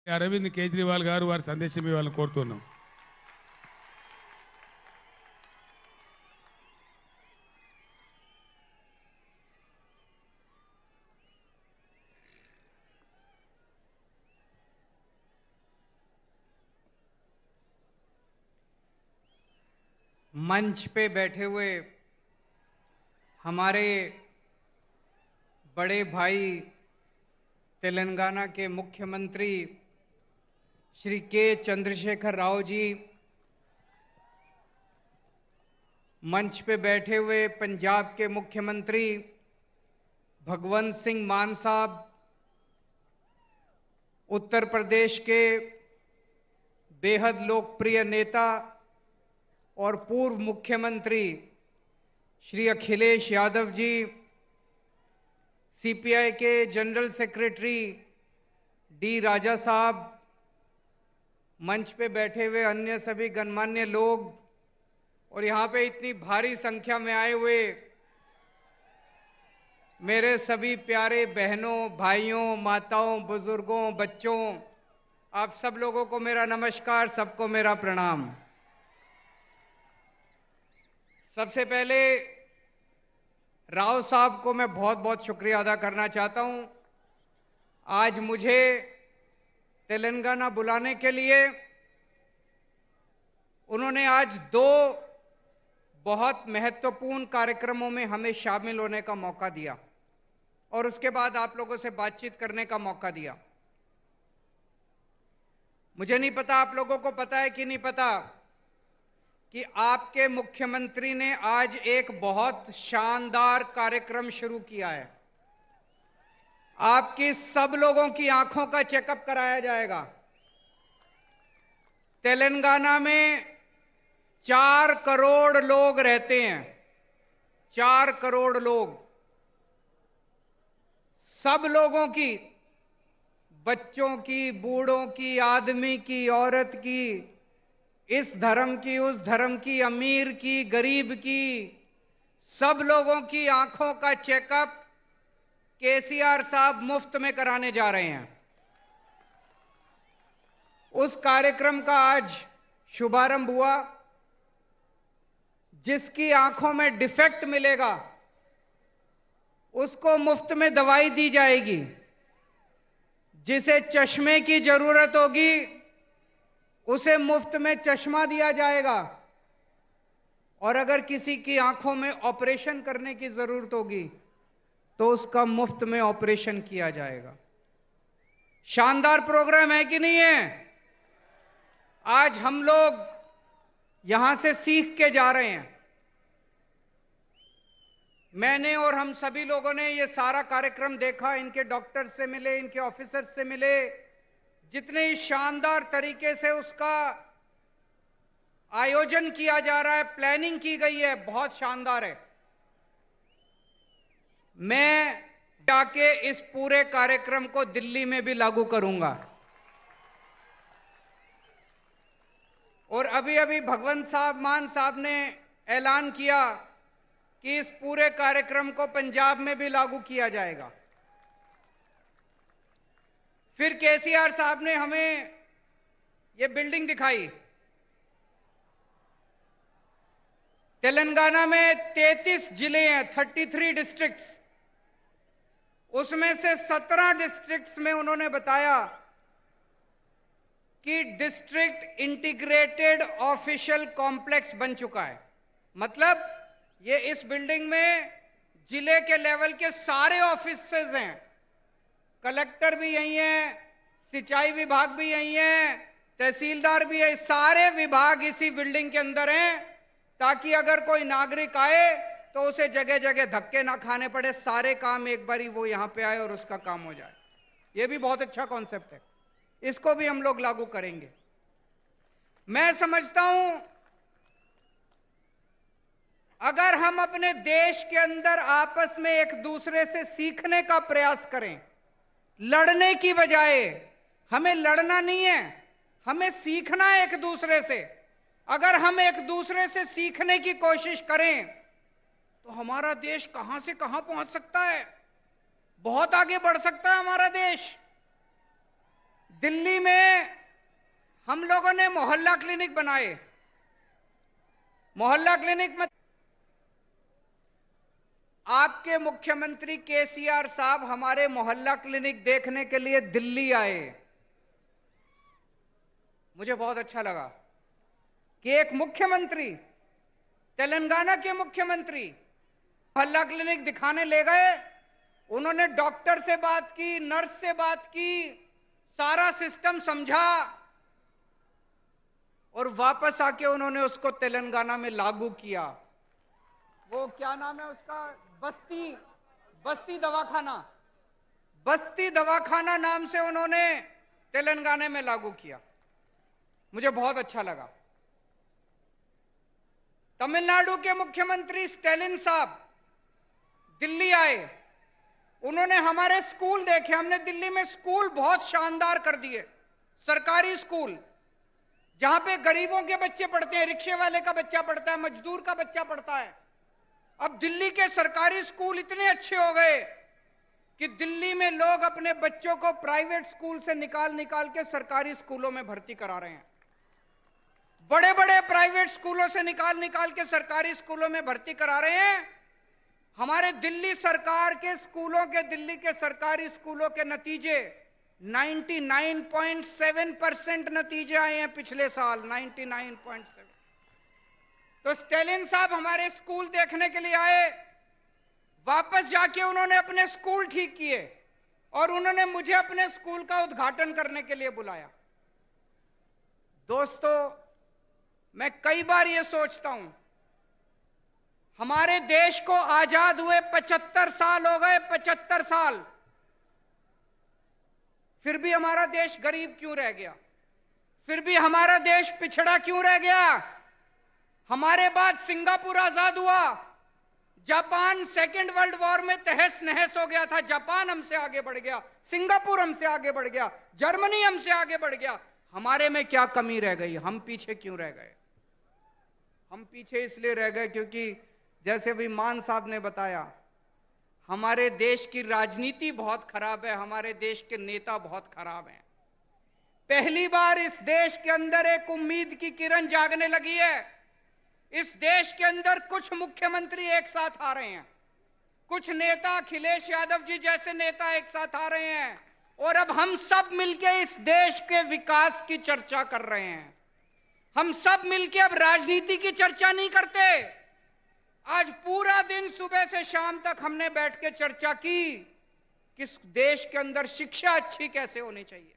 అరవింద్ కేజ్రీవాల్ గారు వారి సందేశం ఇవ్వాలని కోరుతున్నాం. मंच पे बैठे हुए हमारे बड़े भाई तेलंगाना के मुख्यमंत्री श्री के चंद्रशेखर राव जी, मंच पे बैठे हुए पंजाब के मुख्यमंत्री भगवंत सिंह मान साहब, उत्तर प्रदेश के बेहद लोकप्रिय नेता और पूर्व मुख्यमंत्री श्री अखिलेश यादव जी, सीपीआई के जनरल सेक्रेटरी डी राजा साहब, मंच पे बैठे हुए अन्य सभी गणमान्य लोग और यहां पे इतनी भारी संख्या में आए हुए मेरे सभी प्यारे बहनों, भाइयों, माताओं, बुजुर्गों, बच्चों, आप सब लोगों को मेरा नमस्कार, सबको मेरा प्रणाम। सबसे पहले राव साहब को मैं बहुत बहुत शुक्रिया अदा करना चाहता हूं। आज मुझे तेलंगाना बुलाने के लिए उन्होंने आज दो बहुत महत्वपूर्ण कार्यक्रमों में हमें शामिल होने का मौका दिया और उसके बाद आप लोगों से बातचीत करने का मौका दिया। मुझे नहीं पता आप लोगों को पता है कि नहीं पता कि आपके मुख्यमंत्री ने आज एक बहुत शानदार कार्यक्रम शुरू किया है। आपकी सब लोगों की आंखों का चेकअप कराया जाएगा। तेलंगाना में 4 करोड़ लोग रहते हैं, 4 करोड़ लोग। सब लोगों की, बच्चों की, बूढ़ों की, आदमी की, औरत की, इस धर्म की, उस धर्म की, अमीर की, गरीब की, सब लोगों की आंखों का चेकअप केसीआर साहब मुफ्त में कराने जा रहे हैं। उस कार्यक्रम का आज शुभारंभ हुआ। जिसकी आंखों में डिफेक्ट मिलेगा उसको मुफ्त में दवाई दी जाएगी। जिसे चश्मे की जरूरत होगी उसे मुफ्त में चश्मा दिया जाएगा और अगर किसी की आंखों में ऑपरेशन करने की जरूरत होगी तो उसका मुफ्त में ऑपरेशन किया जाएगा। शानदार प्रोग्राम है कि नहीं है? आज हम लोग यहां से सीख के जा रहे हैं। मैंने और हम सभी लोगों ने ये सारा कार्यक्रम देखा, इनके डॉक्टर से मिले, इनके ऑफिसर से मिले, जितने ही शानदार तरीके से उसका आयोजन किया जा रहा है, प्लानिंग की गई है, बहुत शानदार है। मैं जाके इस पूरे कार्यक्रम को दिल्ली में भी लागू करूंगा और अभी अभी भगवंत साहब मान साहब ने ऐलान किया कि इस पूरे कार्यक्रम को पंजाब में भी लागू किया जाएगा। फिर केसीआर साहब ने हमें ये बिल्डिंग दिखाई। तेलंगाना में 33 जिले हैं, 33 डिस्ट्रिक्ट्स। उसमें से 17 डिस्ट्रिक्ट्स में उन्होंने बताया कि डिस्ट्रिक्ट इंटीग्रेटेड ऑफिशियल कॉम्प्लेक्स बन चुका है। मतलब ये इस बिल्डिंग में जिले के लेवल के सारे ऑफिसेज हैं। कलेक्टर भी यही है, सिंचाई विभाग भी यही है, तहसीलदार भी है, सारे विभाग इसी बिल्डिंग के अंदर हैं ताकि अगर कोई नागरिक आए तो उसे जगह जगह धक्के ना खाने पड़े, सारे काम एक बारी वो यहां पे आए और उसका काम हो जाए। ये भी बहुत अच्छा कॉन्सेप्ट है, इसको भी हम लोग लागू करेंगे। मैं समझता हूं अगर हम अपने देश के अंदर आपस में एक दूसरे से सीखने का प्रयास करें, लड़ने की बजाय, हमें लड़ना नहीं है, हमें सीखना है एक दूसरे से। अगर हम एक दूसरे से सीखने की कोशिश करें तो हमारा देश कहां से कहां पहुंच सकता है, बहुत आगे बढ़ सकता है हमारा देश। दिल्ली में हम लोगों ने मोहल्ला क्लिनिक बनाए। मोहल्ला क्लिनिक में आपके मुख्यमंत्री केसीआर साहब हमारे मोहल्ला क्लिनिक देखने के लिए दिल्ली आए। मुझे बहुत अच्छा लगा कि एक मुख्यमंत्री, तेलंगाना के मुख्यमंत्री मोहल्ला क्लिनिक दिखाने ले गए। उन्होंने डॉक्टर से बात की, नर्स से बात की, सारा सिस्टम समझा और वापस आके उन्होंने उसको तेलंगाना में लागू किया। वो क्या नाम है उसका, बस्ती दवाखाना, बस्ती दवाखाना नाम से उन्होंने तेलंगाना में लागू किया। मुझे बहुत अच्छा लगा। तमिलनाडु के मुख्यमंत्री स्टैलिन साहब दिल्ली आए। उन्होंने हमारे स्कूल देखे। हमने दिल्ली में स्कूल बहुत शानदार कर दिए, सरकारी स्कूल जहां पे गरीबों के बच्चे पढ़ते हैं, रिक्शे वाले का बच्चा पढ़ता है, मजदूर का बच्चा पढ़ता है। अब दिल्ली के सरकारी स्कूल इतने अच्छे हो गए कि दिल्ली में लोग अपने बच्चों को प्राइवेट स्कूल से निकाल के सरकारी स्कूलों में भर्ती करा रहे हैं। बड़े बड़े प्राइवेट स्कूलों से निकाल के सरकारी स्कूलों में भर्ती करा रहे हैं। हमारे दिल्ली सरकार के स्कूलों के, दिल्ली के सरकारी स्कूलों के नतीजे 99.7% नतीजे आए हैं पिछले साल, 99.7। तो स्टैलिन साहब हमारे स्कूल देखने के लिए आए। वापस जाके उन्होंने अपने स्कूल ठीक किए और उन्होंने मुझे अपने स्कूल का उद्घाटन करने के लिए बुलाया। दोस्तों, मैं कई बार यह सोचता हूं, हमारे देश को आजाद हुए 75 साल हो गए, 75 साल, फिर भी हमारा देश गरीब क्यों रह गया? फिर भी हमारा देश पिछड़ा क्यों रह गया? हमारे बाद सिंगापुर आजाद हुआ, जापान सेकेंड वर्ल्ड वॉर में तहस नहस हो गया था, जापान हमसे आगे बढ़ गया, सिंगापुर हमसे आगे बढ़ गया, जर्मनी हमसे आगे बढ़ गया। हमारे में क्या कमी रह गई? हम पीछे क्यों रह गए? हम पीछे इसलिए रह गए क्योंकि जैसे भी मान साहब ने बताया, हमारे देश की राजनीति बहुत खराब है, हमारे देश के नेता बहुत खराब हैं। पहली बार इस देश के अंदर एक उम्मीद की किरण जागने लगी है। इस देश के अंदर कुछ मुख्यमंत्री एक साथ आ रहे हैं, कुछ नेता, अखिलेश यादव जी जैसे नेता एक साथ आ रहे हैं और अब हम सब मिलकर इस देश के विकास की चर्चा कर रहे हैं। हम सब मिलकर अब राजनीति की चर्चा नहीं करते। आज पूरा दिन सुबह से शाम तक हमने बैठ के चर्चा की कि देश के अंदर शिक्षा अच्छी कैसे होनी चाहिए,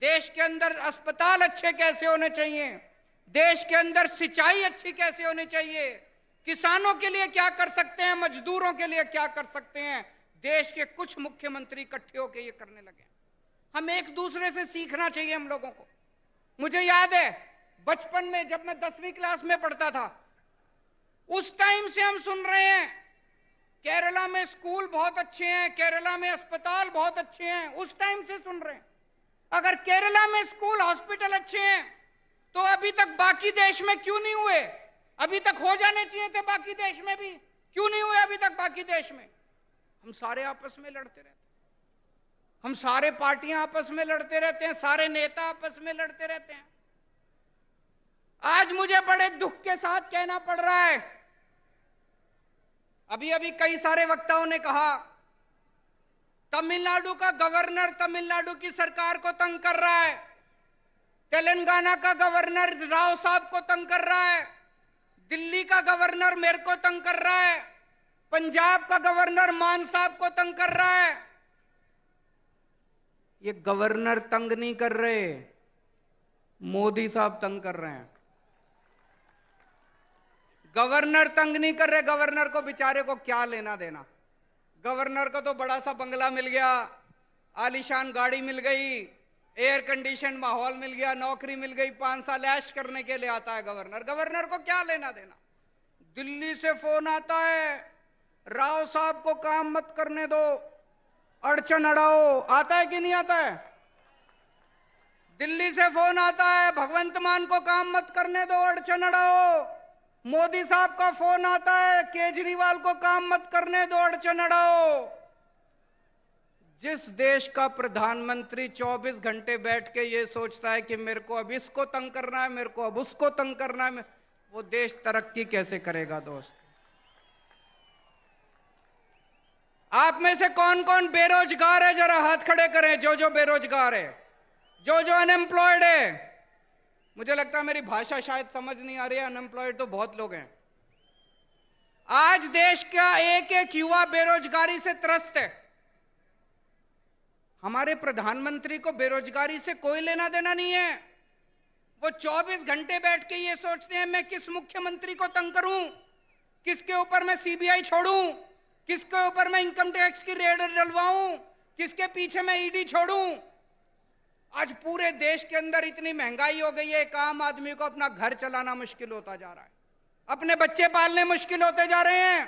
देश के अंदर अस्पताल अच्छे कैसे होने चाहिए, देश के अंदर सिंचाई अच्छी कैसे होनी चाहिए, किसानों के लिए क्या कर सकते हैं, मजदूरों के लिए क्या कर सकते हैं। देश के कुछ मुख्यमंत्री इकट्ठे होकर ये करने लगे। हम एक दूसरे से सीखना चाहिए हम लोगों को। मुझे याद है बचपन में जब मैं 10वीं क्लास में पढ़ता था, उस टाइम से हम सुन रहे हैं केरला में स्कूल बहुत अच्छे हैं, केरला में अस्पताल बहुत अच्छे हैं। उस टाइम से सुन रहे हैं। अगर केरला में स्कूल, हॉस्पिटल अच्छे हैं तो अभी तक बाकी देश में क्यों नहीं हुए? अभी तक हो जाने चाहिए थे बाकी देश में भी, क्यों नहीं हुए अभी तक बाकी देश में? हम सारे आपस में लड़ते रहते हैं, हम सारे पार्टियां आपस में लड़ते रहते हैं, सारे नेता आपस में लड़ते रहते हैं। आज मुझे बड़े दुख के साथ कहना पड़ रहा है, अभी अभी कई सारे वक्ताओं ने कहा तमिलनाडु का गवर्नर तमिलनाडु की सरकार को तंग कर रहा है, तेलंगाना का गवर्नर राव साहब को तंग कर रहा है, दिल्ली का गवर्नर मेरे को तंग कर रहा है, पंजाब का गवर्नर मान साहब को तंग कर रहा है। ये गवर्नर तंग नहीं कर रहे, मोदी साहब तंग कर रहे हैं। गवर्नर तंग नहीं कर रहे। गवर्नर को बेचारे को क्या लेना देना? गवर्नर को तो बड़ा सा बंगला मिल गया, आलीशान गाड़ी मिल गई, एयर कंडीशन माहौल मिल गया, नौकरी मिल गई, 5 साल ऐश करने के लिए आता है गवर्नर। गवर्नर को क्या लेना देना? दिल्ली से फोन आता है, राव साहब को काम मत करने दो, अड़चन अड़ाओ। आता है कि नहीं आता है? दिल्ली से फोन आता है, भगवंत मान को काम मत करने दो, अड़चन अड़ाओ। मोदी साहब का फोन आता है, केजरीवाल को काम मत करने दो, अड़चन अड़ाओ। जिस देश का प्रधानमंत्री 24 घंटे बैठ के ये सोचता है कि मेरे को अब इसको तंग करना है, मेरे को अब उसको तंग करना है, वो देश तरक्की कैसे करेगा दोस्त? आप में से कौन कौन बेरोजगार है, जरा हाथ खड़े करें। जो बेरोजगार है, जो अनएम्प्लॉयड है। मुझे लगता है मेरी भाषा शायद समझ नहीं आ रही है, अनएम्प्लॉयड तो बहुत लोग हैं। आज देश का एक एक युवा बेरोजगारी से त्रस्त है। हमारे प्रधानमंत्री को बेरोजगारी से कोई लेना देना नहीं है। वो 24 घंटे बैठ के ये सोचते हैं मैं किस मुख्यमंत्री को तंग करूं, किसके ऊपर मैं सीबीआई छोड़ूं, किसके ऊपर मैं इनकम टैक्स की रेड डलवाऊं, किसके पीछे मैं ईडी छोड़ूं। आज पूरे देश के अंदर इतनी महंगाई हो गई है, एक आम आदमी को अपना घर चलाना मुश्किल होता जा रहा है, अपने बच्चे पालने मुश्किल होते जा रहे हैं।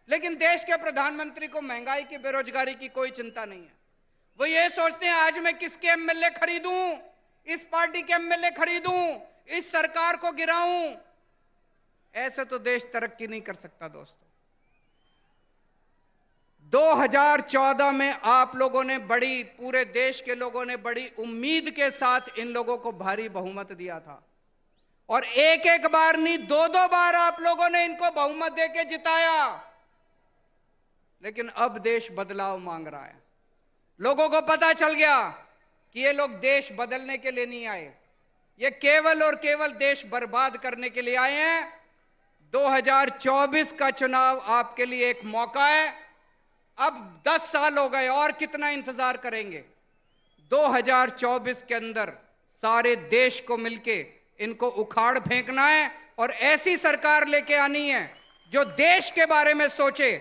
लेकिन देश के प्रधानमंत्री को महंगाई की, बेरोजगारी की कोई चिंता नहीं है। वो ये सोचते हैं आज मैं किसके एमएलए खरीदूं, इस पार्टी के एमएलए खरीदूं, इस सरकार को गिराऊं। ऐसे तो देश तरक्की नहीं कर सकता दोस्तों। 2014 में आप लोगों ने पूरे देश के लोगों ने बड़ी उम्मीद के साथ इन लोगों को भारी बहुमत दिया था, और एक एक बार नहीं, दो बार आप लोगों ने इनको बहुमत देके जिताया। लेकिन अब देश बदलाव मांग रहा है। लोगों को पता चल गया कि ये लोग देश बदलने के लिए नहीं आए, ये केवल और केवल देश बर्बाद करने के लिए आए हैं। 2024 का चुनाव आपके लिए एक मौका है। अब 10 साल हो गए, और कितना इंतजार करेंगे? 2024 के अंदर सारे देश को मिलके इनको उखाड़ फेंकना है, और ऐसी सरकार लेके आनी है जो देश के बारे में सोचे,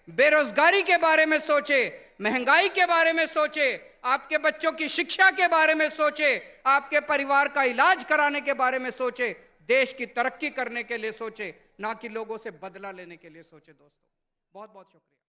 बेरोजगारी के बारे में सोचे, महंगाई के बारे में सोचे, आपके बच्चों की शिक्षा के बारे में सोचे, आपके परिवार का इलाज कराने के बारे में सोचे, देश की तरक्की करने के लिए सोचे, ना कि लोगों से बदला लेने के लिए सोचे। दोस्तों, बहुत बहुत शुक्रिया।